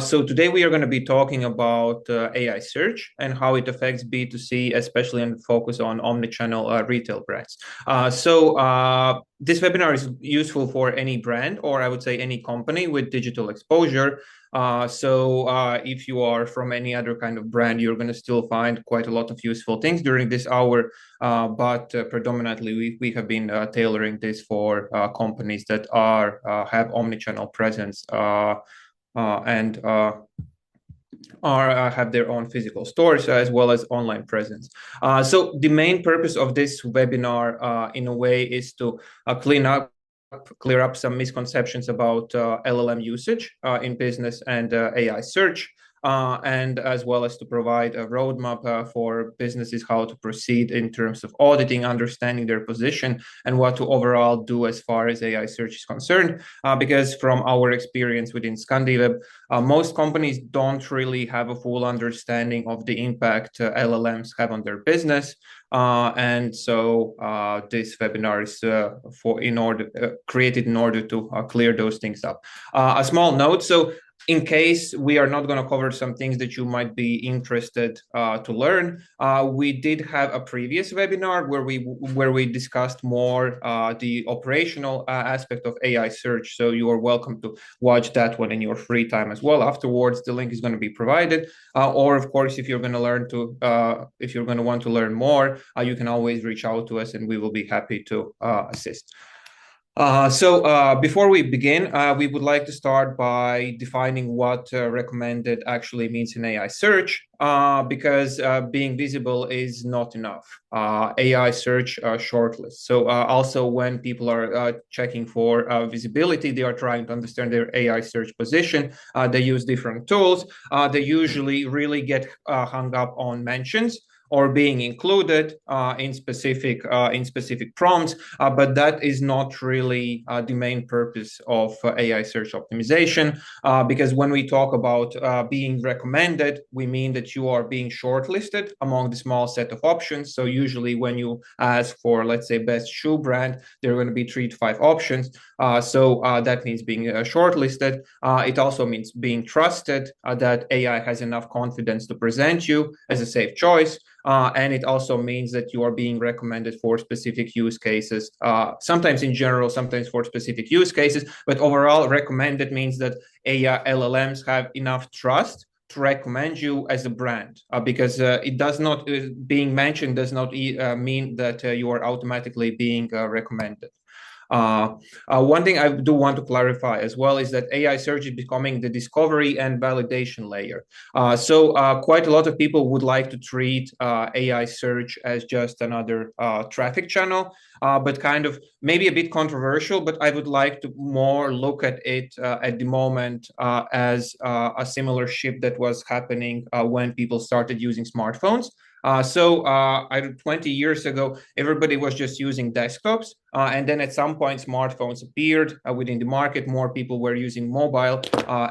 So today we are going to be talking about AI search and how it affects B2C, especially and focus on omni-channel retail brands. This webinar is useful for any brand, or I would say any company with digital exposure. If you are from any other kind of brand, you're going to still find quite a lot of useful things during this hour. But predominantly, we have been tailoring this for companies that have omni-channel presence. And have their own physical stores as well as online presence. So the main purpose of this webinar, in a way, is to clear up some misconceptions about LLM usage in business and AI search. And as well as to provide a roadmap for businesses how to proceed in terms of auditing, understanding their position, and what to overall do as far as AI search is concerned. Because from our experience within ScandiWeb, most companies don't really have a full understanding of the impact LLMs have on their business. This webinar is created in order to clear those things up. A small note. So in case we are not going to cover some things that you might be interested to learn, we did have a previous webinar where we discussed more the operational aspect of AI search. So you are welcome to watch that one in your free time as well. Afterwards, the link is going to be provided. Or of course, if you're going to want to learn more, you can always reach out to us, and we will be happy to assist. Before we begin, we would like to start by defining what recommended actually means in AI search, because being visible is not enough. AI search shortlists. So also when people are checking for visibility, they are trying to understand their AI search position. They use different tools. They usually really get hung up on mentions or being included in specific prompts, but that is not really the main purpose of AI search optimization. Because when we talk about being recommended, we mean that you are being shortlisted among the small set of options. So usually, when you ask for, let's say, best shoe brand, there are going to be 3 to 5 options. That means being shortlisted. It also means being trusted, that AI has enough confidence to present you as a safe choice. And it also means that you are being recommended for specific use cases, sometimes in general, sometimes for specific use cases. But overall, recommended means that AI LLMs have enough trust to recommend you as a brand, because it does not being mentioned does not mean that you are automatically being recommended. One thing I do want to clarify as well is that AI search is becoming the discovery and validation layer. Quite a lot of people would like to treat AI search as just another traffic channel, but kind of maybe a bit controversial, but I would like to more look at it at the moment as a similar shift that was happening when people started using smartphones. 20 years ago, everybody was just using desktops. And then at some point, smartphones appeared within the market. More people were using mobile,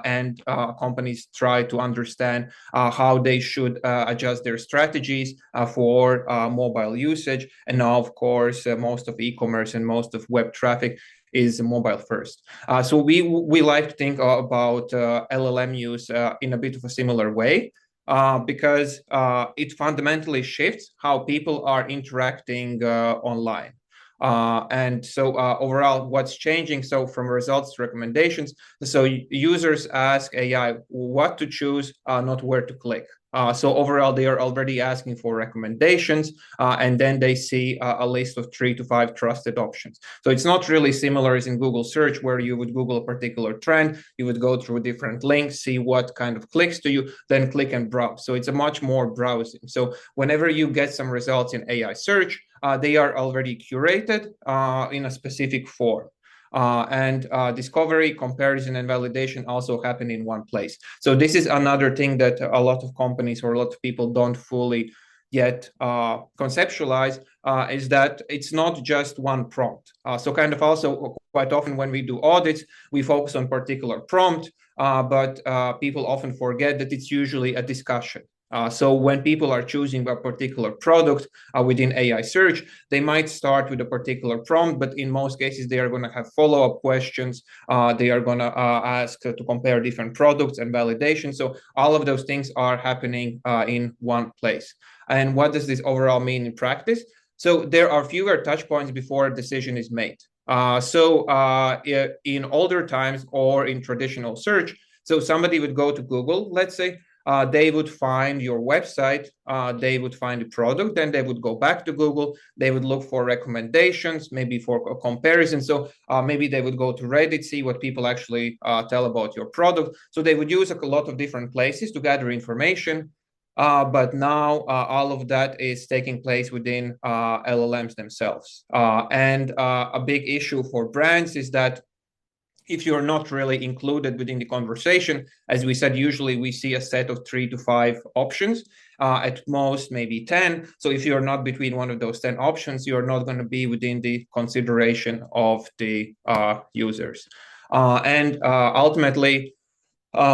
and companies tried to understand how they should adjust their strategies for mobile usage. And now, of course, most of e-commerce and most of web traffic is mobile first. So we like to think about LLM use in a bit of a similar way. Because it fundamentally shifts how people are interacting online. Overall, what's changing? So from results to recommendations, so users ask AI what to choose, not where to click. So overall, they are already asking for recommendations, and then they see a list of 3 to 5 trusted options. So it's not really similar as in Google search, where you would Google a particular trend, you would go through different links, see what kind of clicks to you, then click and browse. So it's a much more browsing. So whenever you get some results in AI search, they are already curated in a specific form. Discovery, comparison, and validation also happen in one place. So this is another thing that a lot of companies or a lot of people don't fully yet conceptualize, is that it's not just one prompt. So kind of also quite often when we do audits, we focus on particular prompt, but people often forget that it's usually a discussion. So when people are choosing a particular product within AI search, they might start with a particular prompt, but in most cases, they are going to have follow-up questions. They are going to ask to compare different products and validation. So all of those things are happening in one place. And what does this overall mean in practice? So there are fewer touch points before a decision is made. In older times or in traditional search, so somebody would go to Google, let's say, they would find your website, they would find the product, then they would go back to Google, they would look for recommendations, maybe for a comparison. So maybe they would go to Reddit, see what people actually tell about your product. So they would use a lot of different places to gather information. But now all of that is taking place within LLMs themselves. And a big issue for brands is that if you're not really included within the conversation, as we said, usually we see a set of 3 to 5 options, at most maybe 10. So if you're not between one of those 10 options, you're not going to be within the consideration of the users. And ultimately,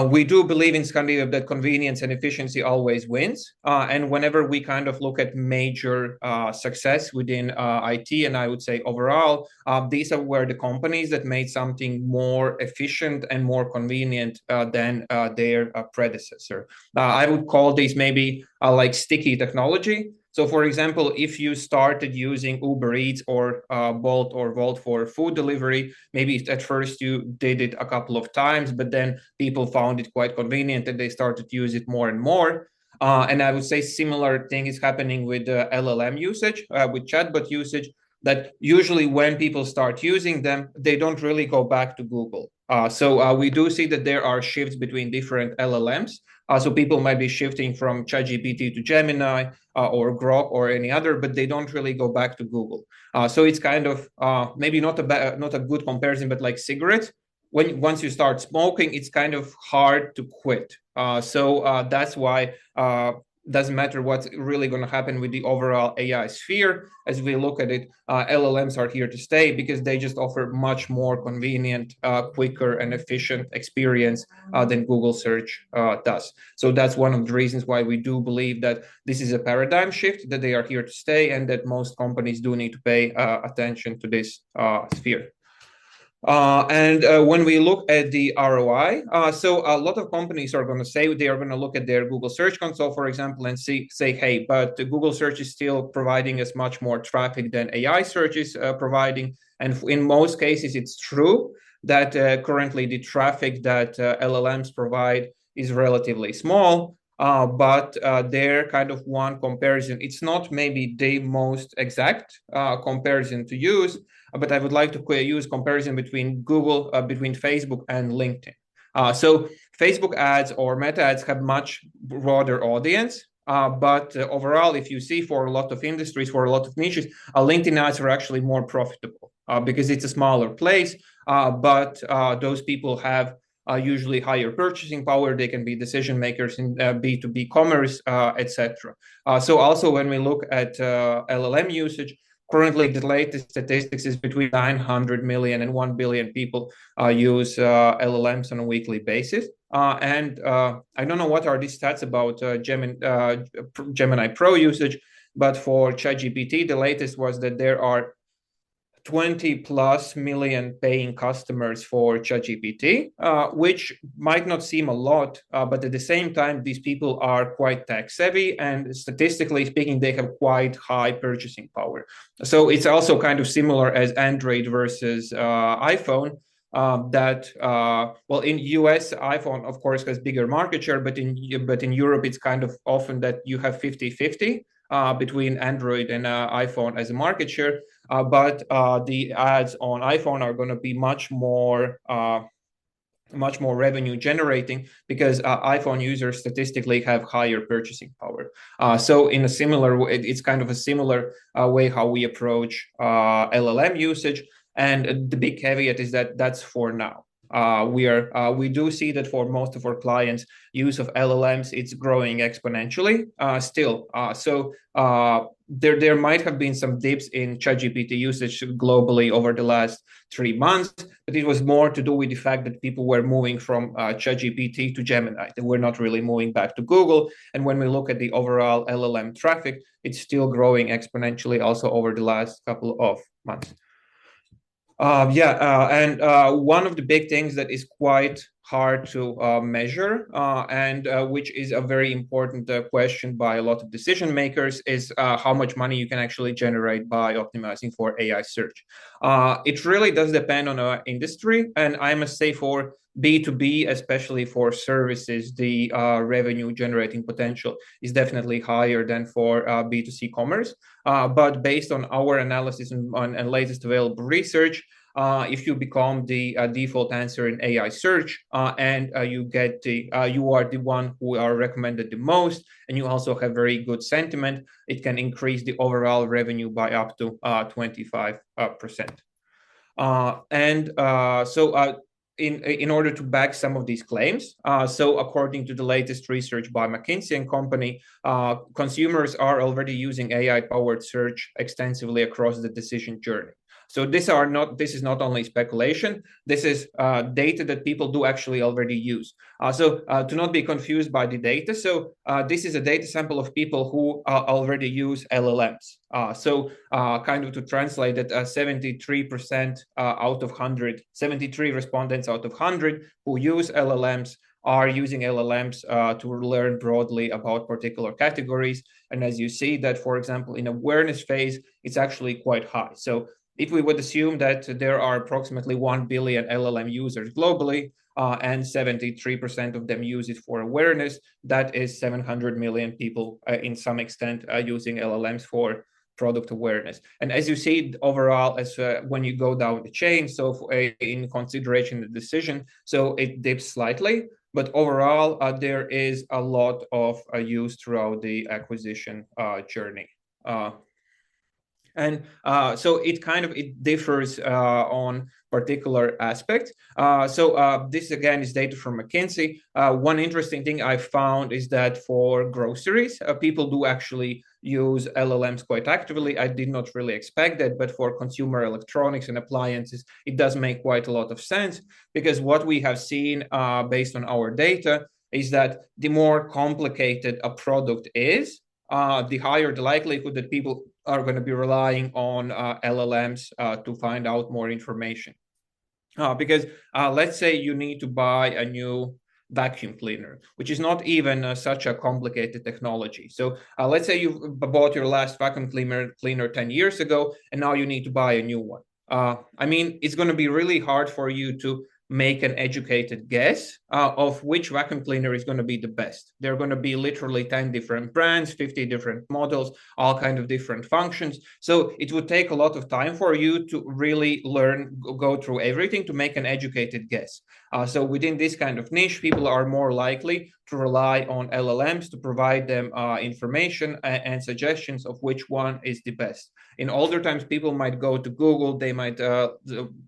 we do believe in Scandinavia that convenience and efficiency always wins. And whenever we kind of look at major success within IT, and I would say overall, these are where the companies that made something more efficient and more convenient than their predecessor. I would call these maybe like sticky technology. So, for example, if you started using Uber Eats or Bolt or Volt for food delivery, maybe at first you did it a couple of times, but then people found it quite convenient and they started to use it more and more. And I would say similar thing is happening with LLM usage, with chatbot usage, that usually when people start using them, they don't really go back to Google. So we do see that there are shifts between different LLMs. So people might be shifting from ChatGPT to Gemini or Grok or any other, but they don't really go back to Google. So it's kind of maybe not a good comparison, but like cigarettes. Once you start smoking, it's kind of hard to quit. So that's why doesn't matter what's really going to happen with the overall AI sphere. As we look at it, LLMs are here to stay because they just offer much more convenient, quicker, and efficient experience than Google search does. So that's one of the reasons why we do believe that this is a paradigm shift, that they are here to stay, and that most companies do need to pay attention to this sphere. And when we look at the ROI, so a lot of companies are going to say they are going to look at their Google Search Console, for example, and say, hey, but Google Search is still providing us much more traffic than AI search is providing. And in most cases, it's true that currently the traffic that LLMs provide is relatively small. But they're kind of one comparison. It's not maybe the most exact comparison to use, but I would like to use comparison between Google, between Facebook and LinkedIn. So Facebook ads or Meta ads have much broader audience. But overall, if you see for a lot of industries, for a lot of niches, LinkedIn ads are actually more profitable because it's a smaller place. But those people have usually higher purchasing power. They can be decision makers in B2B commerce, etc. So also when we look at LLM usage, currently the latest statistics is between 900 million and 1 billion people use LLMs on a weekly basis. And I don't know what are these stats about Gemini Pro usage, but for ChatGPT, the latest was that there are 20 plus million paying customers for ChatGPT, which might not seem a lot, but at the same time, these people are quite tech savvy, and statistically speaking, they have quite high purchasing power. So it's also kind of similar as Android versus iPhone. Well, in US, iPhone, of course, has bigger market share, but in Europe, it's kind of often that you have 50-50 between Android and iPhone as a market share. But the ads on iPhone are going to be much more revenue generating because iPhone users statistically have higher purchasing power. So in a similar way, it's kind of a similar way how we approach LLM usage. And the big caveat is that that's for now. We do see that for most of our clients, use of LLMs, it's growing exponentially still. There might have been some dips in ChatGPT usage globally over the last 3 months, but it was more to do with the fact that people were moving from ChatGPT to Gemini. They were not really moving back to Google. And when we look at the overall LLM traffic, it's still growing exponentially also over the last couple of months. And one of the big things that is quite hard to measure and which is a very important question by a lot of decision makers is how much money you can actually generate by optimizing for AI search. It really does depend on our industry, and I must say for B2B, especially for services, the revenue generating potential is definitely higher than for B2C commerce. But based on our analysis and latest available research, if you become the default answer in AI search and you are the one who are recommended the most, and you also have very good sentiment, it can increase the overall revenue by up to 25%. In order to back some of these claims, so according to the latest research by McKinsey and Company, consumers are already using AI-powered search extensively across the decision journey. So this is not only speculation. This is data that people do actually already use. To not be confused by the data, this is a data sample of people who already use LLMs. Kind of to translate it, 73% out of 100, 73 respondents out of 100 who use LLMs are using LLMs to learn broadly about particular categories. And as you see that, for example, in awareness phase, it's actually quite high. So if we would assume that there are approximately 1 billion LLM users globally, and 73% of them use it for awareness, that is 700 million people in some extent using LLMs for product awareness. And as you see overall, as when you go down the chain, in consideration the decision, so it dips slightly, but overall there is a lot of use throughout the acquisition journey. So it differs on particular aspects. This again is data from McKinsey. One interesting thing I found is that for groceries, people do actually use LLMs quite actively. I did not really expect that, but for consumer electronics and appliances, it does make quite a lot of sense, because what we have seen based on our data is that the more complicated a product is, the higher the likelihood that people are going to be relying on LLMs to find out more information. Because let's say you need to buy a new vacuum cleaner, which is not even such a complicated technology. So let's say you bought your last vacuum cleaner 10 years ago, and now you need to buy a new one. I mean, it's going to be really hard for you to make an educated guess of which vacuum cleaner is going to be the best. There are going to be literally 10 different brands, 50 different models, all kind of different functions. So it would take a lot of time for you to really go through everything to make an educated guess. So within this kind of niche, people are more likely to rely on LLMs to provide them information and suggestions of which one is the best. In older times, people might go to Google, they might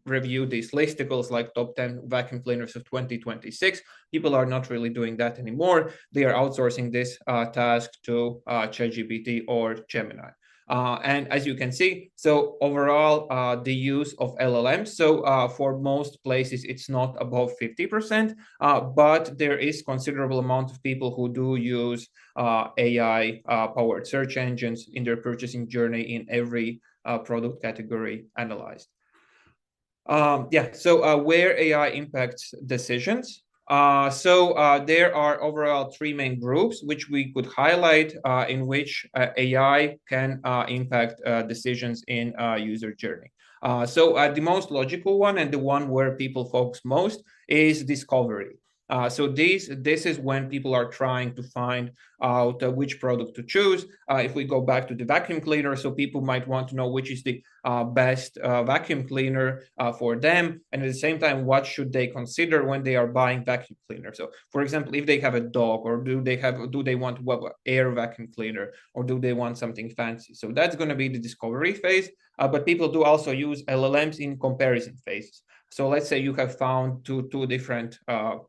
review these listicles like top 10 vacuum cleaners of 2026. People are not really doing that anymore. They are outsourcing this task to ChatGPT or Gemini. And as you can see, so overall, the use of LLMs, so for most places, it's not above 50%, but there is considerable amount of people who do use AI-powered search engines in their purchasing journey in every product category analyzed. Where AI impacts decisions. There are overall three main groups which we could highlight in which AI can impact decisions in user journey. The most logical one and the one where people focus most is discovery. This is when people are trying to find out which product to choose. If we go back to the vacuum cleaner, so people might want to know which is the best vacuum cleaner for them, and at the same time, what should they consider when they are buying vacuum cleaner. So, for example, if they have a dog, or do they want air vacuum cleaner, or do they want something fancy? So that's going to be the discovery phase. But people do also use LLMs in comparison phases. So let's say you have found two different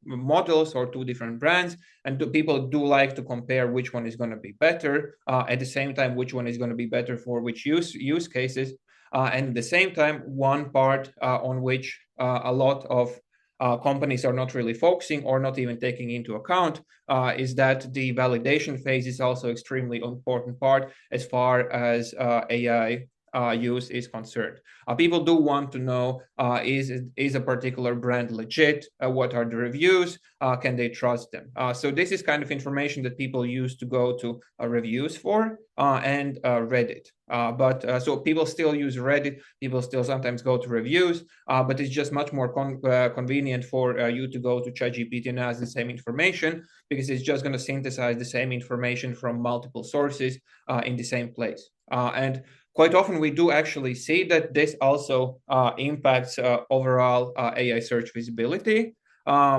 models or two different brands, and people do like to compare which one is going to be better. At the same time, which one is going to be better for which use cases. And at the same time, one part on which a lot of companies are not really focusing or not even taking into account is that the validation phase is also extremely important part as far as AI use is concerned. People do want to know, is a particular brand legit? What are the reviews? Can they trust them? So this is kind of information that people use to go to reviews for and Reddit. So people still use Reddit. People still sometimes go to reviews, but it's just much more convenient for you to go to ChatGPT and ask the same information, because it's just going to synthesize the same information from multiple sources in the same place. And quite often we do actually see that this also impacts overall AI search visibility,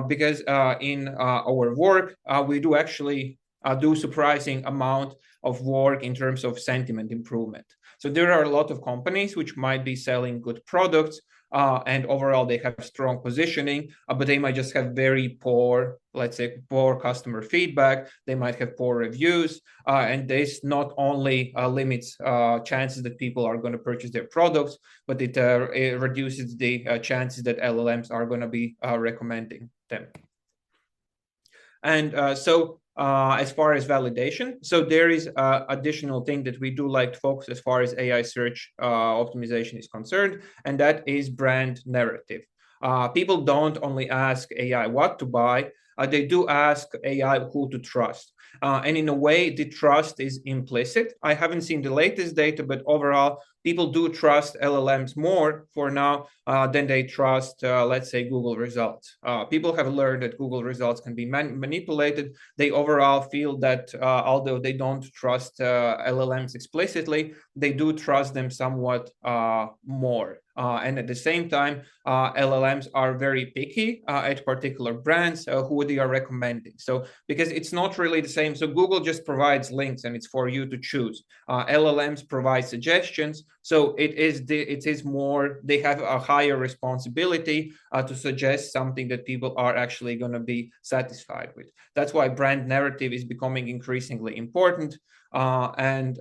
because in our work, we do actually do surprising amount of work in terms of sentiment improvement. So there are a lot of companies which might be selling good products, and overall they have strong positioning, but they might just have very poor, let's say, poor customer feedback. They might have poor reviews, and this not only limits chances that people are going to purchase their products, but it reduces the chances that LLMs are going to be recommending them. And as far as validation, so there is additional thing that we do like to focus as far as AI search optimization is concerned, and that is brand narrative. People don't only ask AI what to buy, they do ask AI who to trust. And in a way, the trust is implicit. I haven't seen the latest data, but overall, people do trust LLMs more for now than they trust, let's say, Google results. People have learned that Google results can be manipulated. They overall feel that although they don't trust LLMs explicitly, they do trust them somewhat more. And at the same time, LLMs are very picky at particular brands who they are recommending. So because it's not really the same. So Google just provides links and it's for you to choose. LLMs provide suggestions. So it is more, they have a higher responsibility to suggest something that people are actually going to be satisfied with. That's why brand narrative is becoming increasingly important. And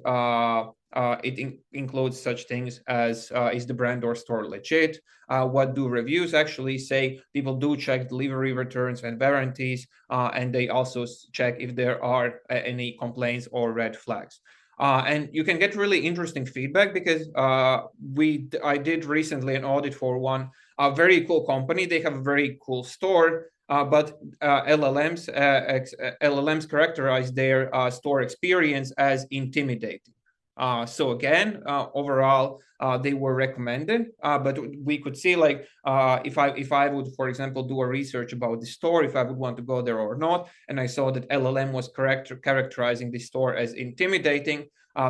it includes such things as is the brand or store legit? What do reviews actually say? People do check delivery returns and warranties, and they also check if there are any complaints or red flags. And you can get really interesting feedback because I did recently an audit for one very cool company. They have a very cool store, but LLMs characterize their store experience as intimidating. So again, overall, they were recommended, but we could see like if I would, for example, do a research about the store, if I would want to go there or not, and I saw that LLM was characterizing the store as intimidating,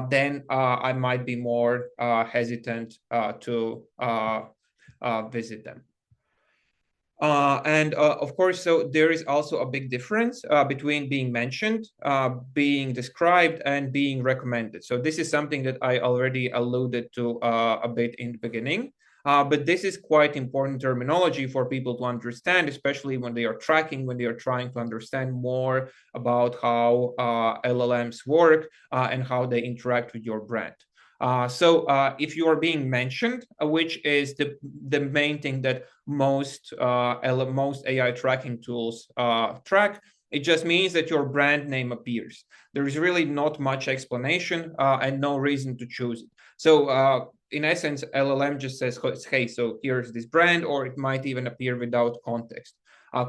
then I might be more hesitant to visit them. And of course, so there is also a big difference between being mentioned, being described, and being recommended. So this is something that I already alluded to a bit in the beginning. But this is quite important terminology for people to understand, especially when they are tracking, when they are trying to understand more about how LLMs work and how they interact with your brand. So if you are being mentioned, which is the main thing that most AI tracking tools track, it just means that your brand name appears. There is really not much explanation and no reason to choose it. So in essence, LLM just says, hey, so here's this brand, or it might even appear without context.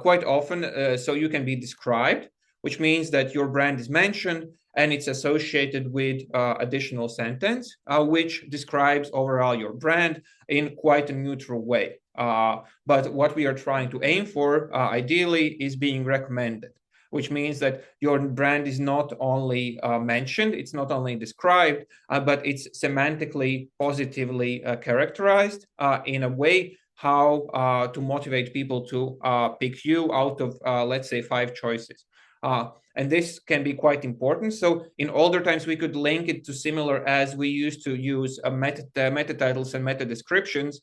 Quite often, so you can be described, which means that your brand is mentioned and it's associated with additional sentence, which describes overall your brand in quite a neutral way. But what we are trying to aim for, ideally, is being recommended, which means that your brand is not only mentioned, it's not only described, but it's semantically positively characterized in a way how to motivate people to pick you out of, let's say, 5 choices. And this can be quite important. So in older times, we could link it to similar as we used to use meta titles and meta descriptions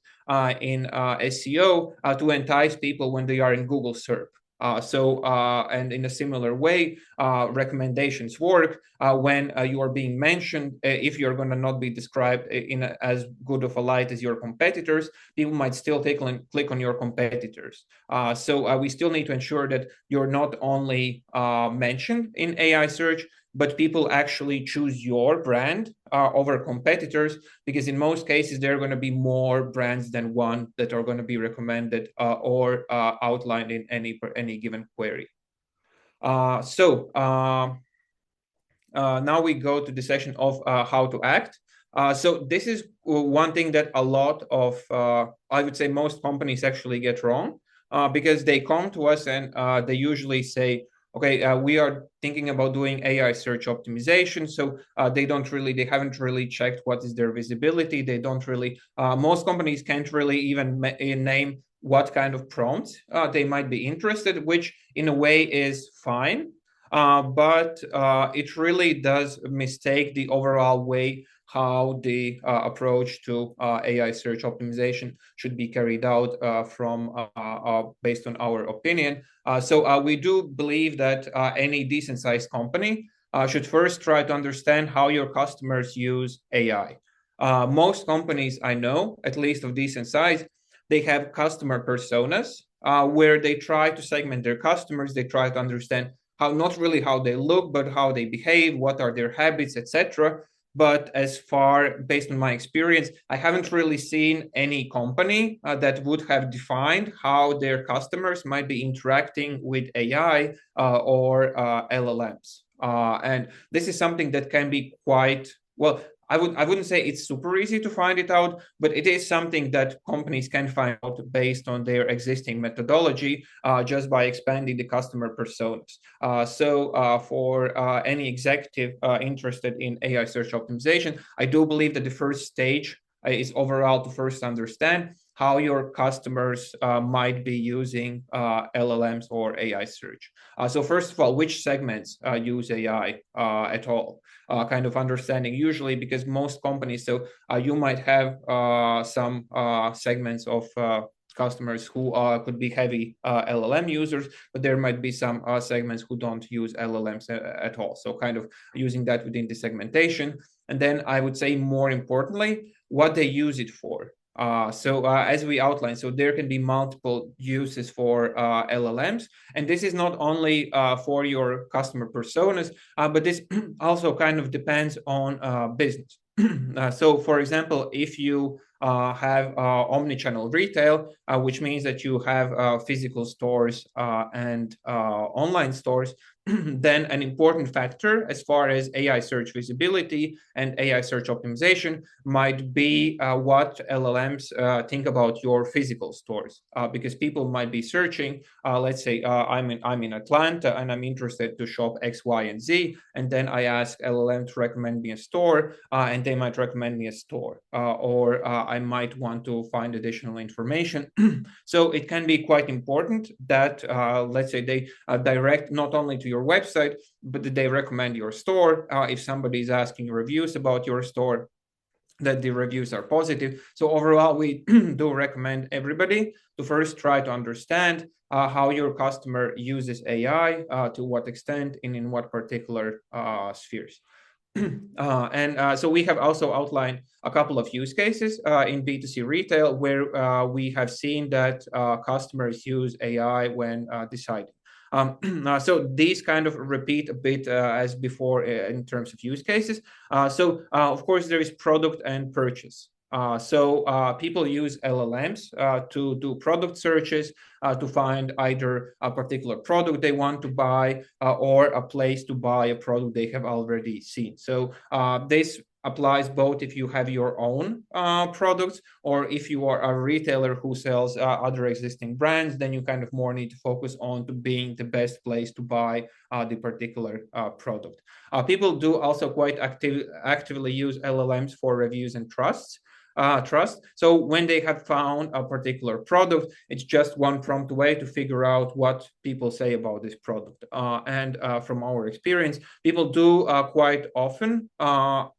in SEO to entice people when they are in Google search. And in a similar way, recommendations work when you are being mentioned. If you're going to not be described in as good of a light as your competitors, people might still click on your competitors. So we still need to ensure that you're not only mentioned in AI search, but people actually choose your brand over competitors, because in most cases, there are going to be more brands than one that are going to be recommended or outlined in any given query. Now we go to the section of how to act. So this is one thing that a lot of, I would say most companies actually get wrong, because they come to us and they usually say, okay, we are thinking about doing AI search optimization. So they haven't really checked what is their visibility. They don't really, most companies can't really even name what kind of prompts they might be interested, which in a way is fine. But it really does mistake the overall way how the approach to AI search optimization should be carried out based on our opinion. So we do believe that any decent sized company should first try to understand how your customers use AI. Most companies I know, at least of decent size, they have customer personas where they try to segment their customers. They try to understand not really how they look, but how they behave, what are their habits, etc. But based on my experience, I haven't really seen any company that would have defined how their customers might be interacting with AI or LLMs. And this is something that can be quite, well, I wouldn't say it's super easy to find it out, but it is something that companies can find out based on their existing methodology, just by expanding the customer personas. For any executive interested in AI search optimization, I do believe that the first stage is overall to first understand how your customers might be using LLMs or AI search. So first of all, which segments use AI at all? Kind of understanding, usually because most companies, so you might have some segments of customers who could be heavy LLM users, but there might be some segments who don't use LLMs at all. So kind of using that within the segmentation. And then I would say more importantly, what they use it for. As we outlined, so there can be multiple uses for LLMs, and this is not only for your customer personas, but this also kind of depends on business. So, for example, if you have omni-channel retail, which means that you have physical stores and online stores, then an important factor as far as AI search visibility and AI search optimization might be what LLMs think about your physical stores, because people might be searching. Let's say I'm in Atlanta and I'm interested to shop X, Y, and Z, and then I ask LLM to recommend me a store, and they might recommend me a store, or I might want to find additional information. So it can be quite important that let's say they direct not only to your website, but that they recommend your store. If somebody is asking reviews about your store, that the reviews are positive. So overall, we do recommend everybody to first try to understand how your customer uses AI, to what extent, and in what particular spheres. So we have also outlined a couple of use cases in B2C retail where we have seen that customers use AI when deciding. So these kind of repeat a bit as before in terms of use cases. Of course, there is product and purchase. People use LLMs to do product searches, to find either a particular product they want to buy or a place to buy a product they have already seen. So this applies both if you have your own products, or if you are a retailer who sells other existing brands, then you kind of more need to focus on to being the best place to buy the particular product. People do also quite actively use LLMs for reviews and trusts. trust. So when they have found a particular product, it's just one prompt away to figure out what people say about this product. And from our experience, people do quite often,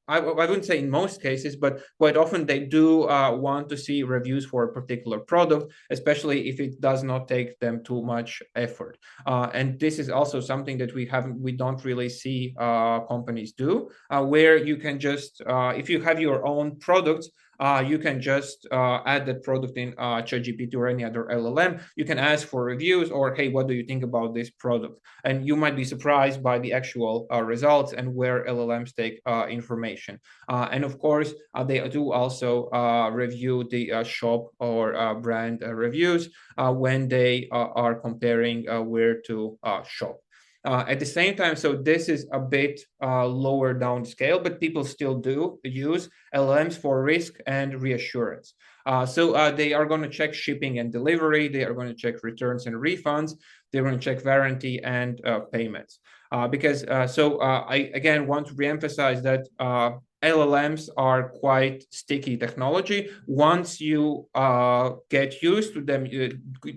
I wouldn't say in most cases, but quite often they do want to see reviews for a particular product, especially if it does not take them too much effort. And this is also something that we don't really see companies do, where you can just, if you have your own products, you can just add that product in ChatGPT or any other LLM. You can ask for reviews or, hey, what do you think about this product? And you might be surprised by the actual results and where LLMs take information. And of course, they do also review the shop or brand reviews when they are comparing where to shop. At the same time, so this is a bit lower down scale, but people still do use LLMs for risk and reassurance. So they are going to check shipping and delivery. They are going to check returns and refunds. They're going to check warranty and payments. I again want to reemphasize that LLMs are quite sticky technology. Once you get used to them,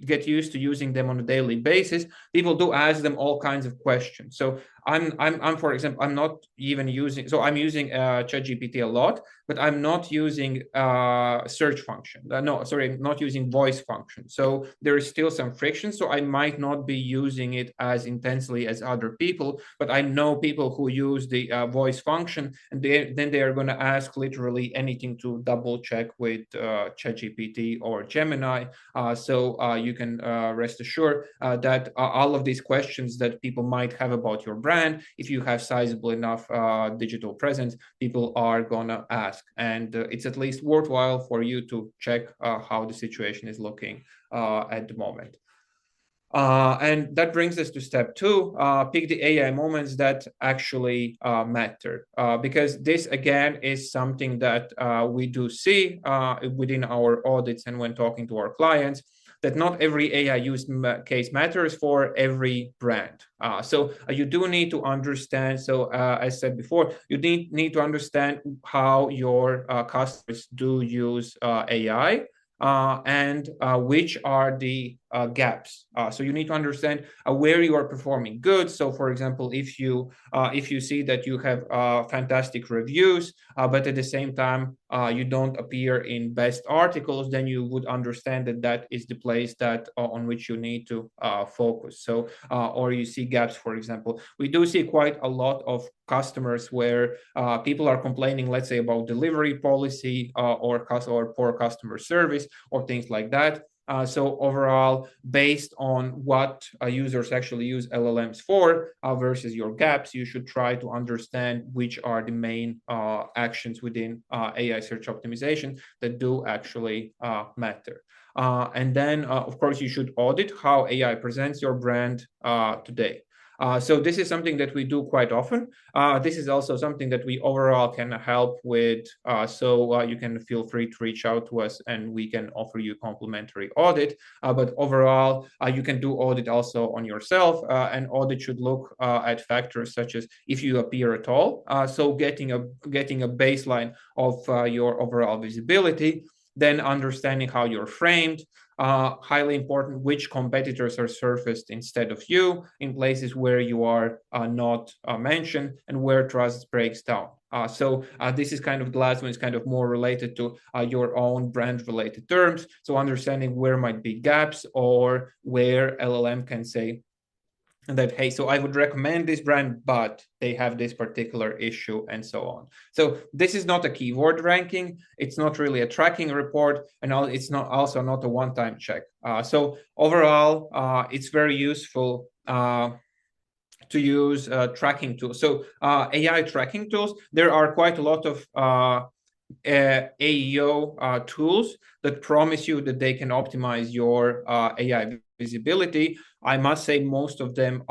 get used to using them on a daily basis, people do ask them all kinds of questions. So I'm for example, I'm not even using, so I'm using ChatGPT a lot, but I'm not using search function. No, sorry, not using voice function. So there is still some friction. So I might not be using it as intensely as other people, but I know people who use the voice function, and then they are going to ask literally anything to double check with ChatGPT or Gemini. So you can rest assured that all of these questions that people might have about your brand, if you have sizable enough digital presence, people are gonna ask, and it's at least worthwhile for you to check how the situation is looking at the moment. And that brings us to step two, pick the AI moments that actually matter. Because this, again, is something that we do see within our audits and when talking to our clients, that not every AI use case matters for every brand. So you do need to understand, so as said before, you need to understand how your customers do use AI. And which are the gaps. So you need to understand where you are performing good. So, for example, if you see that you have fantastic reviews, but at the same time you don't appear in best articles, then you would understand that that is the place that on which you need to focus. So, or you see gaps, for example, we do see quite a lot of customers where people are complaining, let's say, about delivery policy or poor customer service or things like that. So overall, based on what users actually use LLMs for versus your gaps, you should try to understand which are the main actions within AI search optimization that do actually matter. And then, of course, you should audit how AI presents your brand today. So this is something that we do quite often. This is also something that we overall can help with. So you can feel free to reach out to us and we can offer you a complimentary audit. But overall, you can do audit also on yourself. And audit should look at factors such as if you appear at all. So getting a baseline of your overall visibility, then understanding how you're framed. Highly important, which competitors are surfaced instead of you in places where you are not mentioned and where trust breaks down. So this is kind of the last one, is kind of more related to your own brand related terms. So understanding where might be gaps or where LLM can say that, hey, so I would recommend this brand, but they have this particular issue and so on. So this is not a keyword ranking. It's not really a tracking report, and it's not also not a one-time check. So overall, it's very useful to use tracking tools. So AI tracking tools, there are quite a lot of AEO tools that promise you that they can optimize your AI visibility. I must say most of them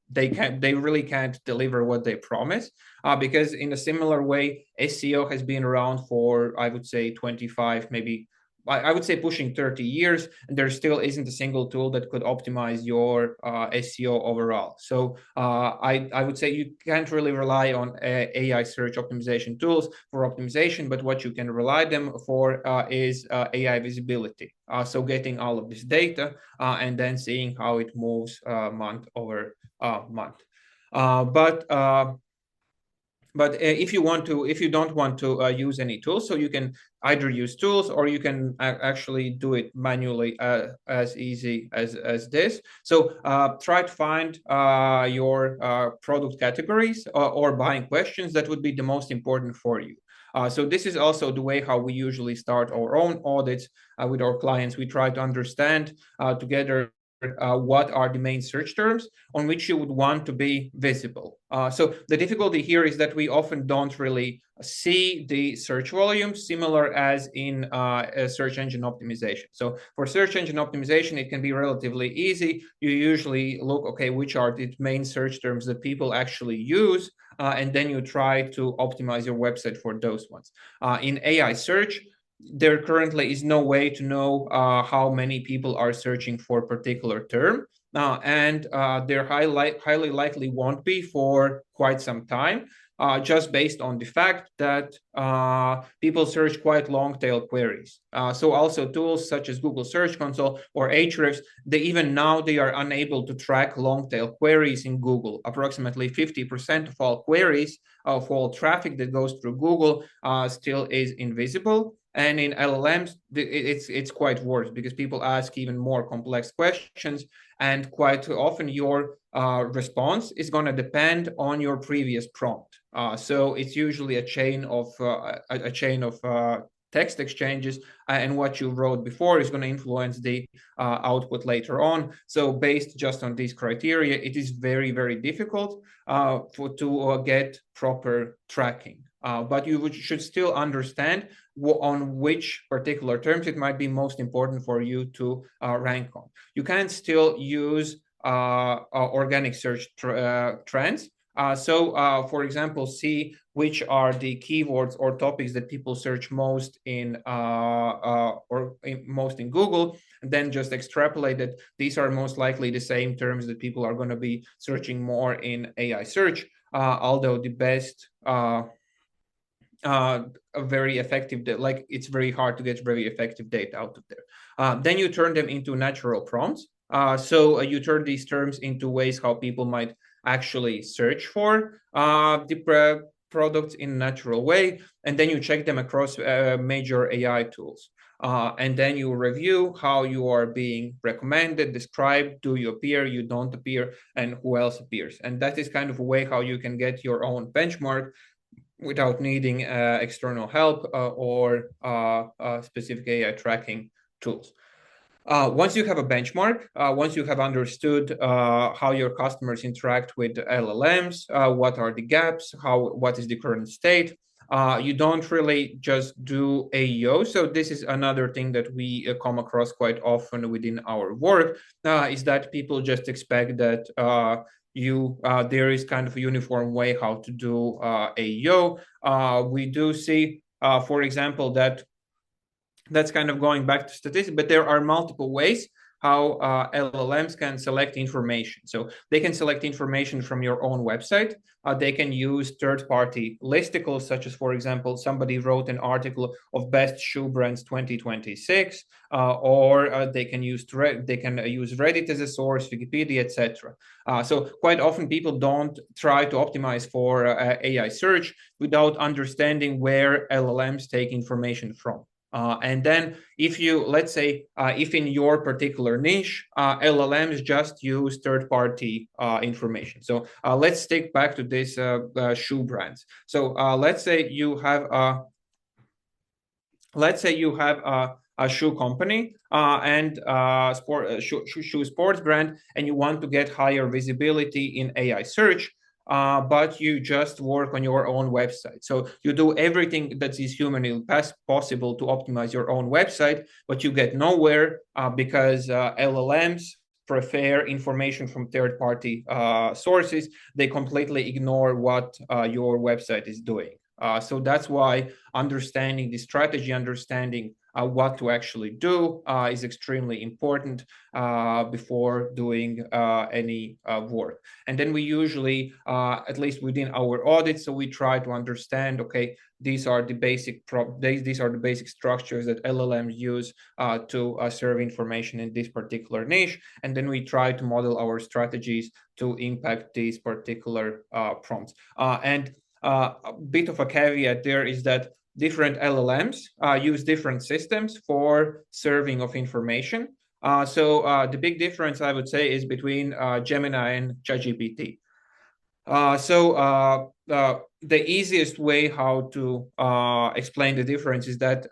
they really can't deliver what they promise, because in a similar way, SEO has been around for, I would say, 25, maybe I would say pushing 30 years, and there still isn't a single tool that could optimize your SEO overall. So I would say you can't really rely on AI search optimization tools for optimization, but what you can rely them for is AI visibility. So getting all of this data and then seeing how it moves month over month. But if you don't want to use any tools, so you can either use tools or you can actually do it manually as easy as this. So try to find your product categories or buying questions that would be the most important for you. So this is also the way how we usually start our own audits with our clients. We try to understand together what are the main search terms on which you would want to be visible. So the difficulty here is that we often don't really see the search volume similar as in search engine optimization. So for search engine optimization, it can be relatively easy. You usually look, okay, which are the main search terms that people actually use, and then you try to optimize your website for those ones. In AI search, there currently is no way to know how many people are searching for a particular term. And there highly likely won't be for quite some time, just based on the fact that people search quite long tail queries. So also tools such as Google Search Console or Ahrefs, they are unable to track long tail queries in Google. Approximately 50% of all queries, of all traffic that goes through Google still is invisible. And in LLMs, it's quite worse because people ask even more complex questions, and quite often your response is going to depend on your previous prompt. So it's usually a chain of text exchanges, and what you wrote before is going to influence the output later on. So based just on these criteria, it is very, very difficult to get proper tracking. But you should still understand on which particular terms it might be most important for you to rank on. You can still use organic search trends. For example, see which are the keywords or topics that people search most in most in Google, and then just extrapolate that these are most likely the same terms that people are going to be searching more in AI search. Although the best a very effective, like it's very hard to get very effective data out of there. Then you turn them into natural prompts. You turn these terms into ways how people might actually search for the products in a natural way, and then you check them across major AI tools. And then you review how you are being recommended, described, do you appear, you don't appear, and who else appears. And that is kind of a way how you can get your own benchmark without needing external help or specific AI tracking tools. Once you have a benchmark, once you have understood how your customers interact with LLMs, what are the gaps, what is the current state, you don't really just do AEO. So this is another thing that we come across quite often within our work, is that people just expect that there is kind of a uniform way how to do AEO. We do see, for example, that's kind of going back to statistics, but there are multiple ways how LLMs can select information. So they can select information from your own website. They can use third-party listicles, such as, for example, somebody wrote an article of best shoe brands 2026, or they can use Reddit as a source, Wikipedia, etc. So quite often people don't try to optimize for AI search without understanding where LLMs take information from. And then if let's say, if in your particular niche, LLMs just use third-party information. So let's stick back to this shoe brands. So let's say you have a shoe company and shoe sports brand, and you want to get higher visibility in AI search. But you just work on your own website. So you do everything that is humanly possible to optimize your own website, but you get nowhere because LLMs prefer information from third-party sources. They completely ignore what your website is doing. So that's why understanding the strategy, understanding what to actually do is extremely important before doing any work. And then we usually, at least within our audit, so we try to understand, okay, these are the basic structures that LLMs use to serve information in this particular niche, and then we try to model our strategies to impact these particular prompts. And a bit of a caveat there is that different LLMs use different systems for serving of information. So the big difference, I would say, is between Gemini and ChatGPT. The easiest way how to explain the difference is that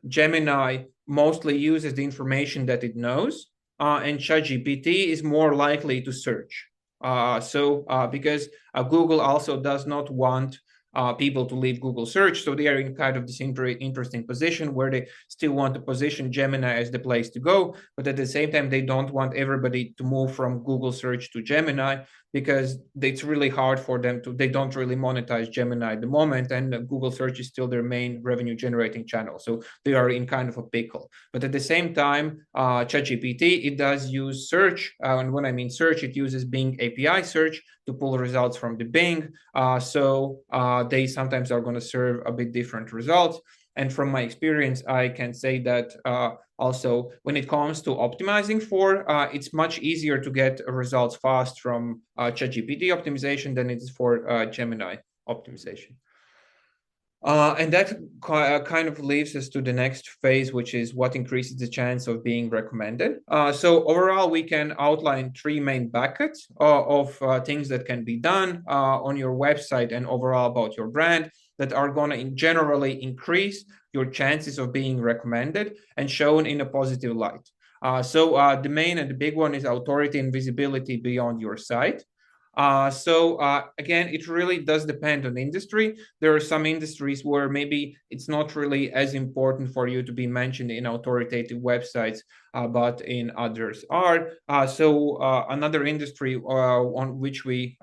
Gemini mostly uses the information that it knows, and ChatGPT is more likely to search. Because Google also does not want people to leave Google search, so they are in kind of this interesting position where they still want to position Gemini as the place to go, but at the same time they don't want everybody to move from Google search to Gemini, because it's really hard for them to, they don't really monetize Gemini at the moment, and Google search is still their main revenue generating channel. So they are in kind of a pickle. But at the same time, ChatGPT, it does use search. And when I mean search, it uses Bing API search to pull results from the Bing. They sometimes are going to serve a bit different results. And from my experience, I can say that also when it comes to optimizing for, it's much easier to get results fast from ChatGPT optimization than it is for Gemini optimization. And that kind of leads us to the next phase, which is what increases the chance of being recommended. So overall, we can outline three main buckets of things that can be done on your website and overall about your brand that are going to generally increase your chances of being recommended and shown in a positive light. The main and the big one is authority and visibility beyond your site. Again, it really does depend on industry. There are some industries where maybe it's not really as important for you to be mentioned in authoritative websites, but in others are. Another industry on which we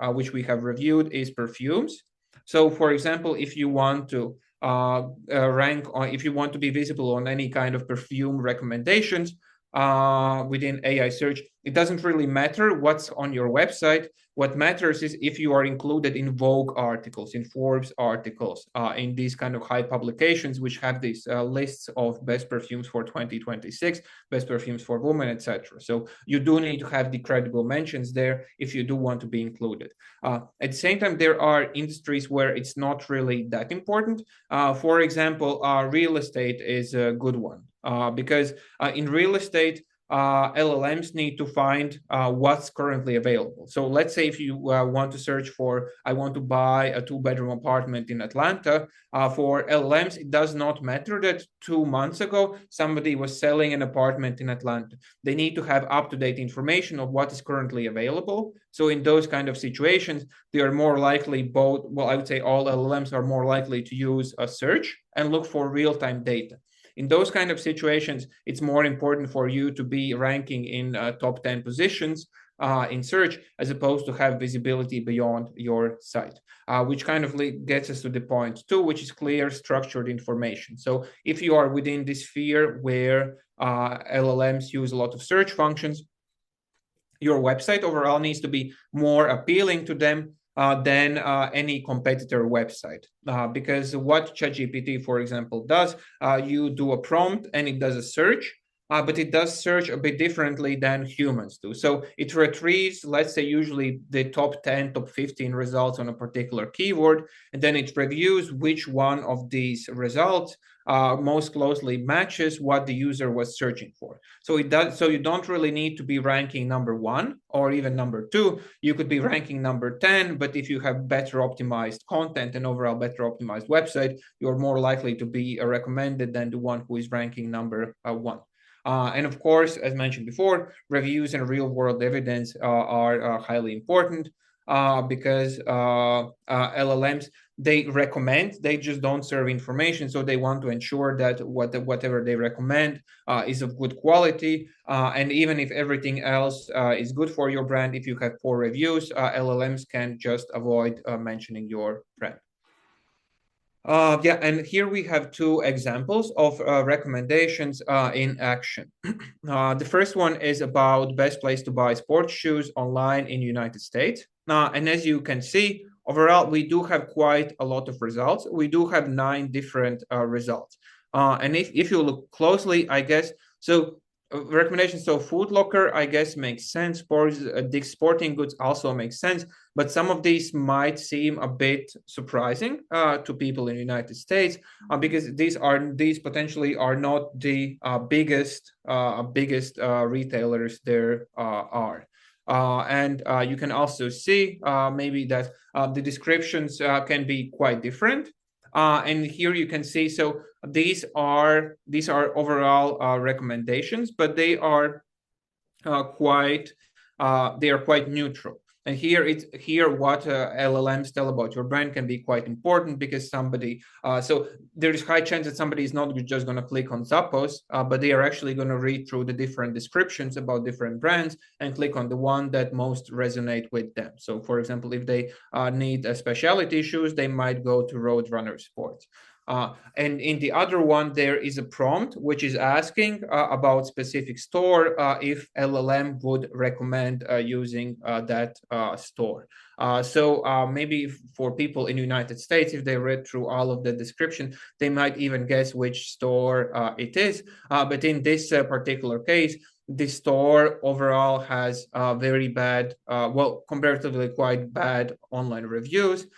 have reviewed is perfumes. So, for example, if you want to rank, or if you want to be visible on any kind of perfume recommendations within AI search, it doesn't really matter what's on your website. What matters is if you are included in Vogue articles, in Forbes articles, in these kind of high publications, which have these lists of best perfumes for 2026, best perfumes for women, etc. So you do need to have the credible mentions there if you do want to be included. At the same time, there are industries where it's not really that important. For example, real estate is a good one. Because in real estate, LLMs need to find what's currently available. So let's say if you want to search for, I want to buy a 2-bedroom apartment in Atlanta, for LLMs, it does not matter that 2 months ago, somebody was selling an apartment in Atlanta. They need to have up-to-date information of what is currently available. So in those kind of situations, they are more likely both, well, I would say all LLMs are more likely to use a search and look for real-time data. In those kind of situations, it's more important for you to be ranking in top 10 positions in search, as opposed to have visibility beyond your site, which kind of gets us to the point 2, which is clear, structured information. So if you are within this sphere where LLMs use a lot of search functions, your website overall needs to be more appealing to them than any competitor website. Because what ChatGPT, for example, does, you do a prompt and it does a search, but it does search a bit differently than humans do. So it retrieves, let's say, usually the top 10, top 15 results on a particular keyword, and then it reviews which one of these results most closely matches what the user was searching for. So it does. So you don't really need to be ranking number 1 or even number 2. You could be ranking number 10, but if you have better optimized content and overall better optimized website, you're more likely to be recommended than the one who is ranking number 1. And of course, as mentioned before, reviews and real-world evidence are highly important because LLMs, they recommend, they just don't serve information. So they want to ensure that whatever they recommend is of good quality. And even if everything else is good for your brand, if you have poor reviews, LLMs can just avoid mentioning your brand. Yeah, and here we have two examples of recommendations in action. The first one is about best place to buy sports shoes online in United States. And as you can see, overall, we do have quite a lot of results. We do have 9 different results. And if you look closely, I guess, so recommendations. So Foot Locker, I guess, makes sense. Dick's Sporting Goods also makes sense. But some of these might seem a bit surprising to people in the United States because these potentially are not the biggest retailers there are. And you can also see maybe that the descriptions can be quite different. And here you can see, so these are overall recommendations, but quite they are quite neutral. And here what LLMs tell about your brand can be quite important because so there is high chance that somebody is not just going to click on Zappos, but they are actually going to read through the different descriptions about different brands and click on the one that most resonate with them. So for example, if they need specialty shoes, they might go to Roadrunner Sports. And in the other one, there is a prompt which is asking about specific store if LLM would recommend using that store. So maybe for people in the United States, if they read through all of the description, they might even guess which store it is. But in this particular case, the store overall has very bad, comparatively quite bad online reviews.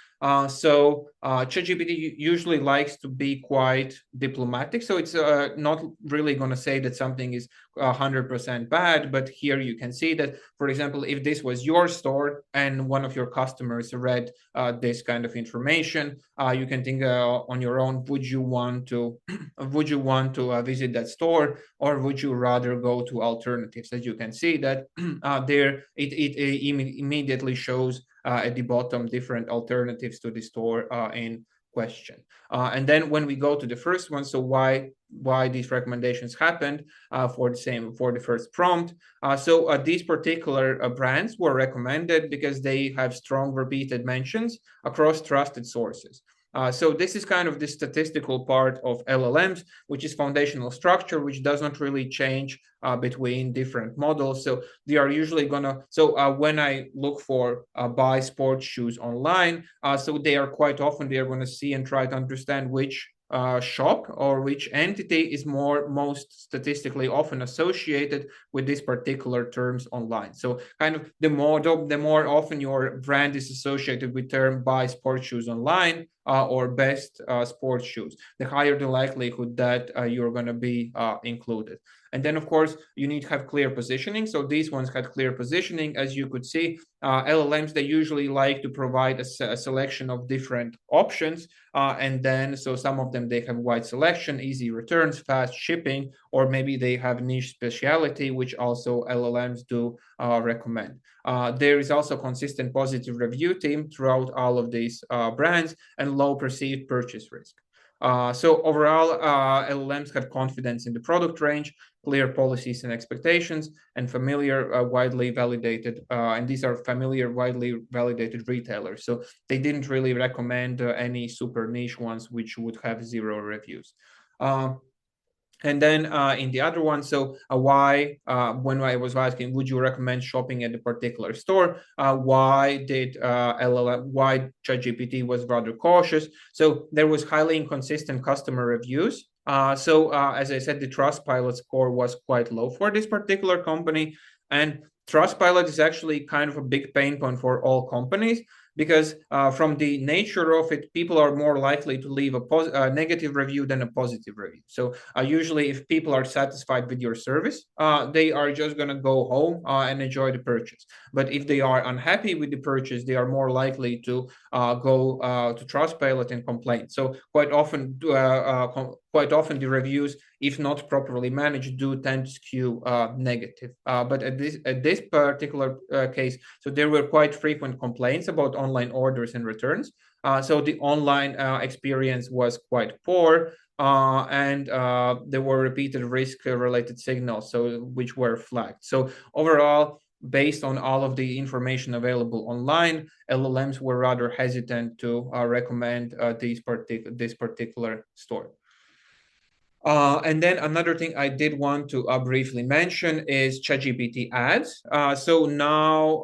So ChatGPT usually likes to be quite diplomatic. So it's not really going to say that something is 100% bad. But here you can see that, for example, if this was your store and one of your customers read this kind of information, you can think on your own, would you want to visit that store, or would you rather go to alternatives? As you can see that there, it immediately shows at the bottom different alternatives to the store in question. And then when we go to the first one, so why these recommendations happened for the first prompt. So these particular brands were recommended because they have strong repeated mentions across trusted sources. So this is kind of the statistical part of LLMs, which is foundational structure, which does not really change between different models. So they are usually when I look for buy sports shoes online, so they are going to see and try to understand which shop or which entity is most statistically often associated with these particular terms online. So kind of the more often your brand is associated with term buy sports shoes online or best sports shoes, the higher the likelihood that you're going to be included. And then, of course, you need to have clear positioning. So these ones had clear positioning. As you could see, LLMs, they usually like to provide a selection of different options. And then, so some of them, they have wide selection, easy returns, fast shipping, or maybe they have niche specialty, which also LLMs do recommend. There is also consistent positive review team throughout all of these brands and low perceived purchase risk. So overall, LLMs have confidence in the product range, clear policies and expectations, and widely validated, and these are familiar, widely validated retailers. So they didn't really recommend any super niche ones, which would have 0 reviews. And then in the other one, so when I was asking, would you recommend shopping at a particular store? Why ChatGPT was rather cautious? So there was highly inconsistent customer reviews. So as I said, the Trustpilot score was quite low for this particular company. And Trustpilot is actually kind of a big pain point for all companies, because from the nature of it, people are more likely to leave a negative review than a positive review. So usually if people are satisfied with your service, they are just going to go home and enjoy the purchase. But if they are unhappy with the purchase, they are more likely to go to Trustpilot and complain. So quite often the reviews, if not properly managed, do tend to skew negative. But at this particular case, so there were quite frequent complaints about online orders and returns. So the online experience was quite poor, and there were repeated risk-related signals, which were flagged. So overall, based on all of the information available online, LLMs were rather hesitant to recommend this particular store. And then another thing I did want to briefly mention is ChatGPT ads. So now,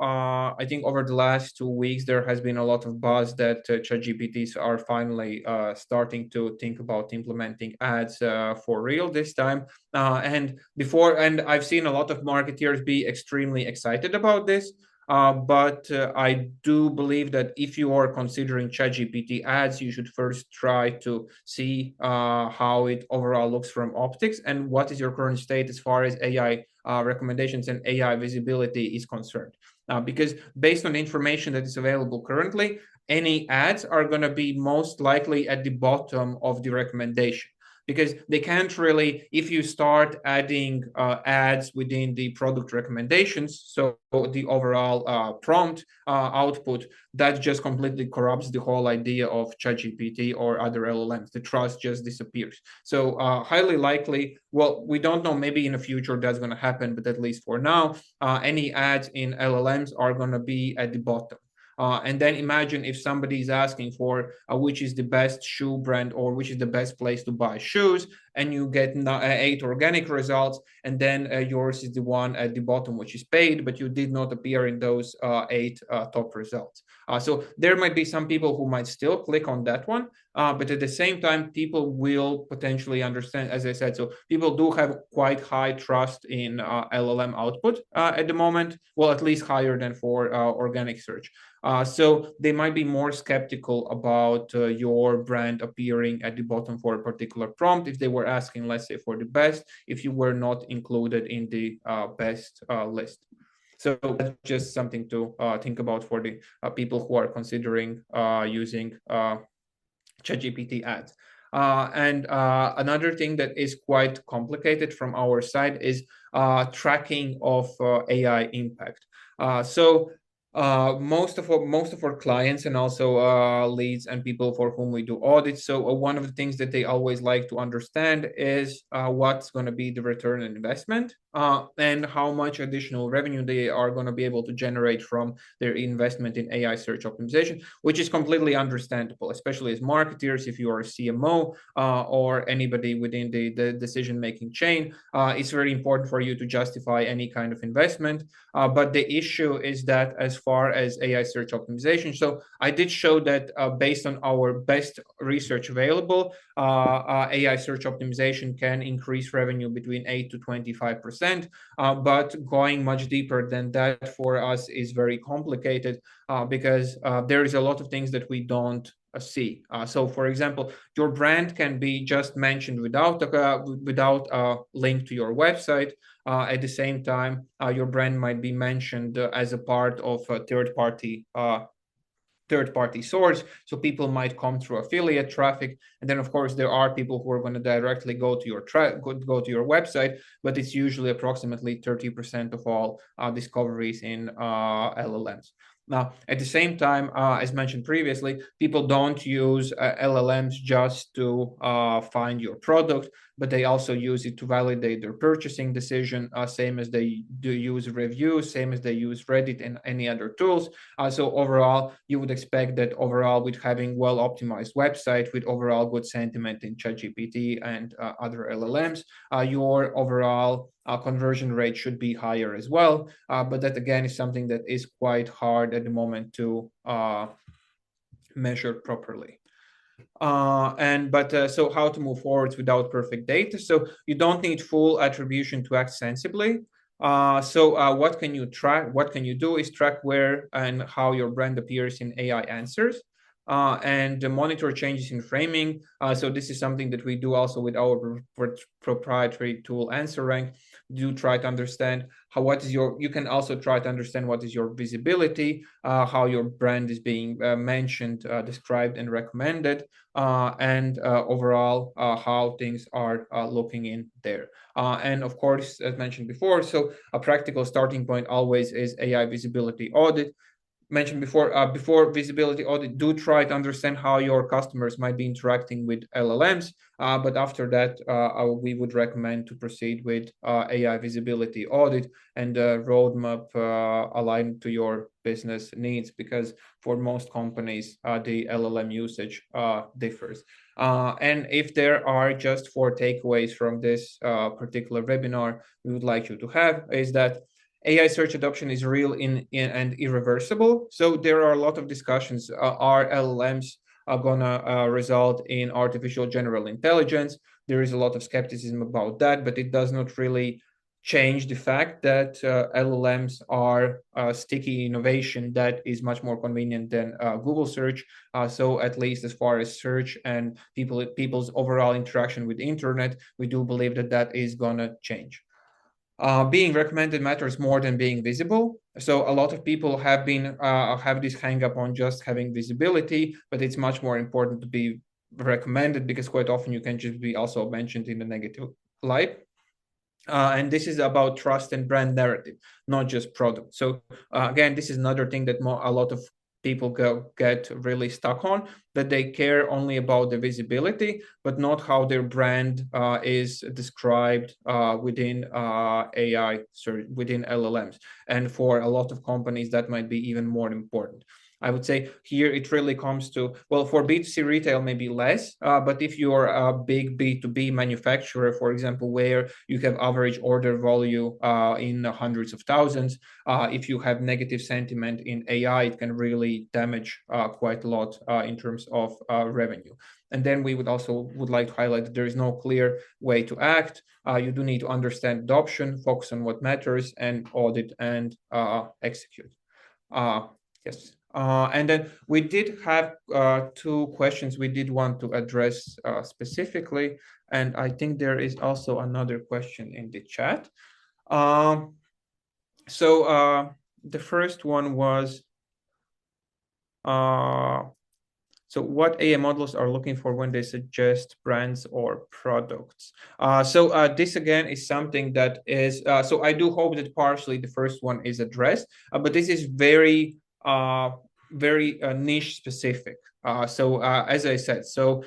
I think over the last 2 weeks, there has been a lot of buzz that ChatGPTs are finally starting to think about implementing ads for real this time. And I've seen a lot of marketeers be extremely excited about this. But I do believe that if you are considering ChatGPT ads, you should first try to see how it overall looks from optics and what is your current state as far as AI recommendations and AI visibility is concerned. Because based on the information that is available currently, any ads are going to be most likely at the bottom of the recommendation, because they can't really, if you start adding ads within the product recommendations, so the overall prompt output, that just completely corrupts the whole idea of ChatGPT or other LLMs. The trust just disappears. So highly likely, well, we don't know, maybe in the future that's going to happen, but at least for now, any ads in LLMs are going to be at the bottom. And then imagine if somebody is asking for which is the best shoe brand or which is the best place to buy shoes, and you get 8 organic results, and then yours is the one at the bottom which is paid, but you did not appear in those 8 top results. So there might be some people who might still click on that one, but at the same time, people will potentially understand, as I said, so people do have quite high trust in LLM output at the moment, well, at least higher than for organic search. So they might be more skeptical about your brand appearing at the bottom for a particular prompt if they were asking, let's say, for the best, if you were not included in the best list. So that's just something to think about for the people who are considering using ChatGPT ads. And another thing that is quite complicated from our side is tracking of AI impact. So most of our clients and also leads and people for whom we do audits. So one of the things that they always like to understand is what's going to be the return on investment and how much additional revenue they are going to be able to generate from their investment in AI search optimization, which is completely understandable, especially as marketers. If you are a CMO or anybody within the decision-making chain, it's very important for you to justify any kind of investment. But the issue is that as far as AI search optimization, so I did show that based on our best research available, AI search optimization can increase revenue between 8 to 25%. But going much deeper than that for us is very complicated because there is a lot of things that we don't see. So, for example, your brand can be just mentioned without a link to your website. At the same time, your brand might be mentioned as a part of a third-party source, so people might come through affiliate traffic, and then of course there are people who are going to directly go to your website, but it's usually approximately 30% of all discoveries in LLMs. Now, at the same time, as mentioned previously, people don't use LLMs just to find your product, but they also use it to validate their purchasing decision, same as they do use reviews, same as they use Reddit and any other tools. So overall, you would expect that overall, with having well-optimized website, with overall good sentiment in ChatGPT and other LLMs, your overall conversion rate should be higher as well. But that, again, is something that is quite hard at the moment to measure properly. So how to move forward without perfect data? So you don't need full attribution to act sensibly. What can you track? What can you do is track where and how your brand appears in AI answers. And monitor changes in framing. So this is something that we do also with our proprietary tool AnswerRank. Do try to understand you can also try to understand what is your visibility, how your brand is being mentioned, described, and recommended, and overall how things are looking in there. And of course, as mentioned before, so a practical starting point always is AI visibility audit. mentioned before, before visibility audit, do try to understand how your customers might be interacting with LLMs. But after that, we would recommend to proceed with AI visibility audit and roadmap aligned to your business needs, because for most companies, the LLM usage differs. And if there are just 4 takeaways from this particular webinar we would like you to have, is that AI search adoption is real and irreversible. So there are a lot of discussions. Are LLMs are gonna result in artificial general intelligence? There is a lot of skepticism about that, but it does not really change the fact that LLMs are sticky innovation that is much more convenient than Google search. So at least as far as search and people's overall interaction with the internet, we do believe that that is gonna change. Being recommended matters more than being visible. So a lot of people have this hang up on just having visibility, but it's much more important to be recommended, because quite often you can just be also mentioned in a negative light. And this is about trust and brand narrative, not just product. So again, this is another thing that a lot of people get really stuck on, that they care only about the visibility, but not how their brand is described within AI, within LLMs. And for a lot of companies, that might be even more important. I would say here it really comes to, well, for B2C retail, maybe less, but if you're a big B2B manufacturer, for example, where you have average order value in the hundreds of thousands, if you have negative sentiment in AI, it can really damage quite a lot in terms of revenue. And then we would like to highlight that there is no clear way to act. You do need to understand adoption, focus on what matters, and audit and execute. Yes. And then we did have 2 questions we did want to address specifically. And I think there is also another question in the chat. So the first one was, so what AI models are looking for when they suggest brands or products? So this again is something that is, so I do hope that partially the first one is addressed, but this is very niche specific. So as I said, so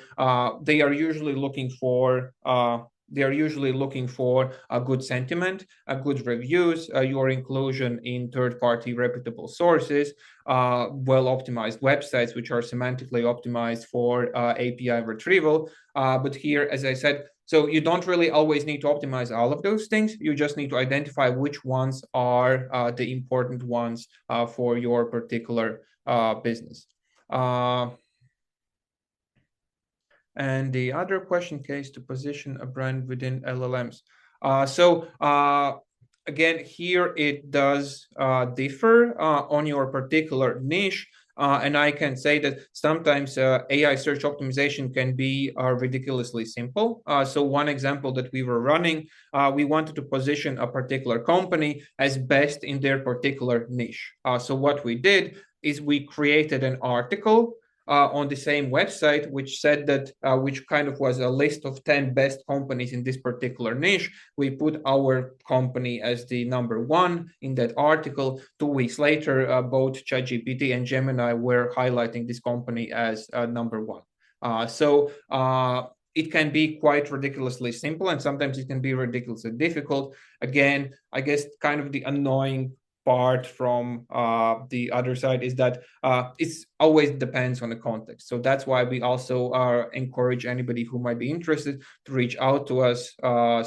they are usually looking for a good sentiment, a good reviews, your inclusion in third-party reputable sources, well-optimized websites which are semantically optimized for API retrieval. But here, as I said, so you don't really always need to optimize all of those things. You just need to identify which ones are the important ones for your particular business. And the other question case to position a brand within LLMs. So again, here it does differ on your particular niche. And I can say that sometimes AI search optimization can be ridiculously simple. So one example that we were running, we wanted to position a particular company as best in their particular niche. So what we did is we created an article on the same website, which said that, which kind of was a list of 10 best companies in this particular niche. We put our company as the #1 in that article. 2 weeks later, both ChatGPT and Gemini were highlighting this company as #1. So it can be quite ridiculously simple, and sometimes it can be ridiculously difficult. Again, I guess kind of the annoying part from the other side is that it's always depends on the context. So that's why we also encourage anybody who might be interested to reach out to us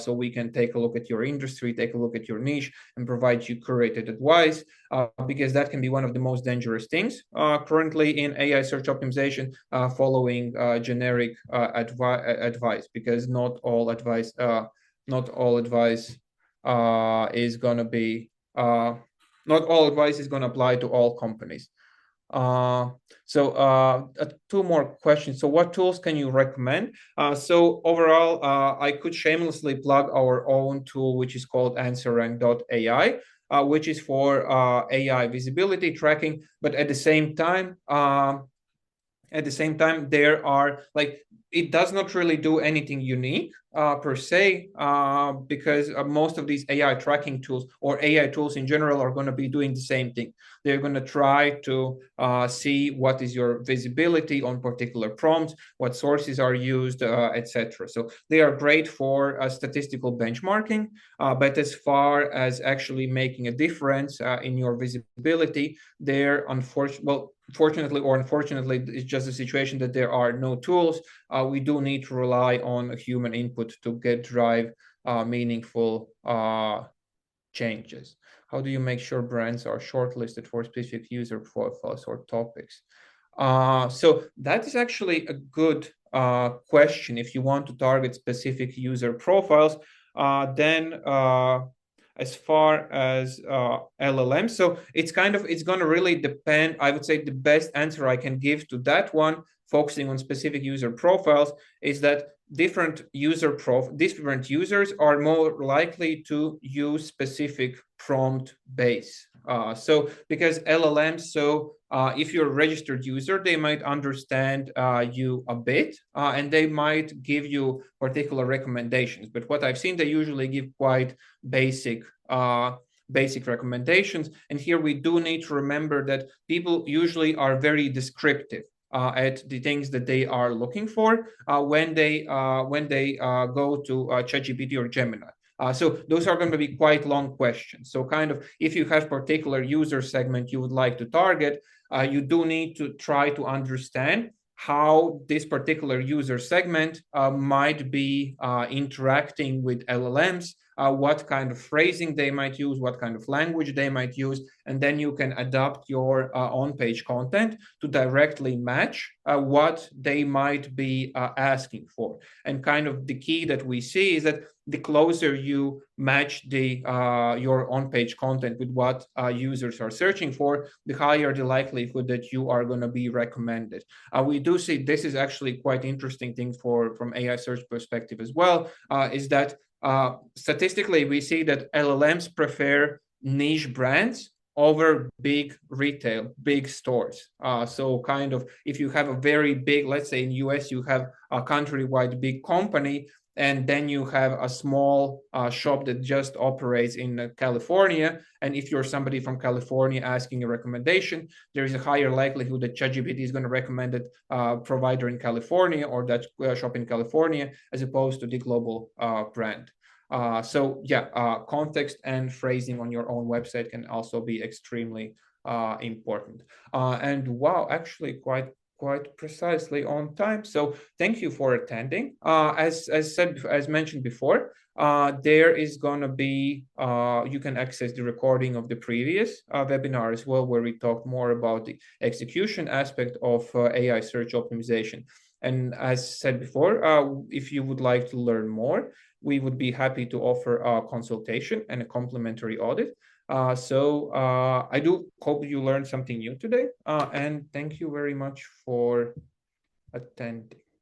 so we can take a look at your industry, take a look at your niche, and provide you curated advice, because that can be one of the most dangerous things currently in AI search optimization, following generic advice, because not all advice is going to be not all advice is going to apply to all companies. So 2 more questions. So what tools can you recommend? So overall, I could shamelessly plug our own tool, which is called answerrank.ai, which is for AI visibility tracking. But at the same time, At the same time, there are like, it does not really do anything unique per se, because most of these AI tracking tools or AI tools in general are going to be doing the same thing. They're going to try to see what is your visibility on particular prompts, what sources are used, etc. So they are great for statistical benchmarking, but as far as actually making a difference in your visibility, they're fortunately or unfortunately, it's just a situation that there are no tools. We do need to rely on human input to drive meaningful changes. How do you make sure brands are shortlisted for specific user profiles or topics? So that is actually a good question. If you want to target specific user profiles, then as far as LLM, so it's going to really depend. I would say the best answer I can give to that one, focusing on specific user profiles, is that different users are more likely to use specific prompt base. So because LLMs, if you're a registered user, they might understand you a bit, and they might give you particular recommendations. But what I've seen, they usually give quite basic recommendations. And here we do need to remember that people usually are very descriptive at the things that they are looking for when they go to ChatGPT or Gemini. So those are going to be quite long questions. So kind of if you have particular user segment you would like to target, you do need to try to understand how this particular user segment might be interacting with LLMs, what kind of phrasing they might use, what kind of language they might use, and then you can adapt your on-page content to directly match what they might be asking for. And kind of the key that we see is that the closer you match your on-page content with what users are searching for, the higher the likelihood that you are going to be recommended. We do see this is actually quite interesting thing from AI search perspective as well, is that statistically, we see that LLMs prefer niche brands over big retail, big stores. So kind of if you have a very big, let's say in US, you have a countrywide big company, and then you have a small shop that just operates in California. And if you're somebody from California asking a recommendation, there is a higher likelihood that ChatGPT is going to recommend a provider in California or that shop in California, as opposed to the global brand. So yeah, context and phrasing on your own website can also be extremely important. And wow, actually quite precisely on time. So thank you for attending. As mentioned before, there is going to be, you can access the recording of the previous webinar as well, where we talked more about the execution aspect of AI search optimization. And as said before, if you would like to learn more, we would be happy to offer a consultation and a complimentary audit. I do hope you learned something new today, and thank you very much for attending.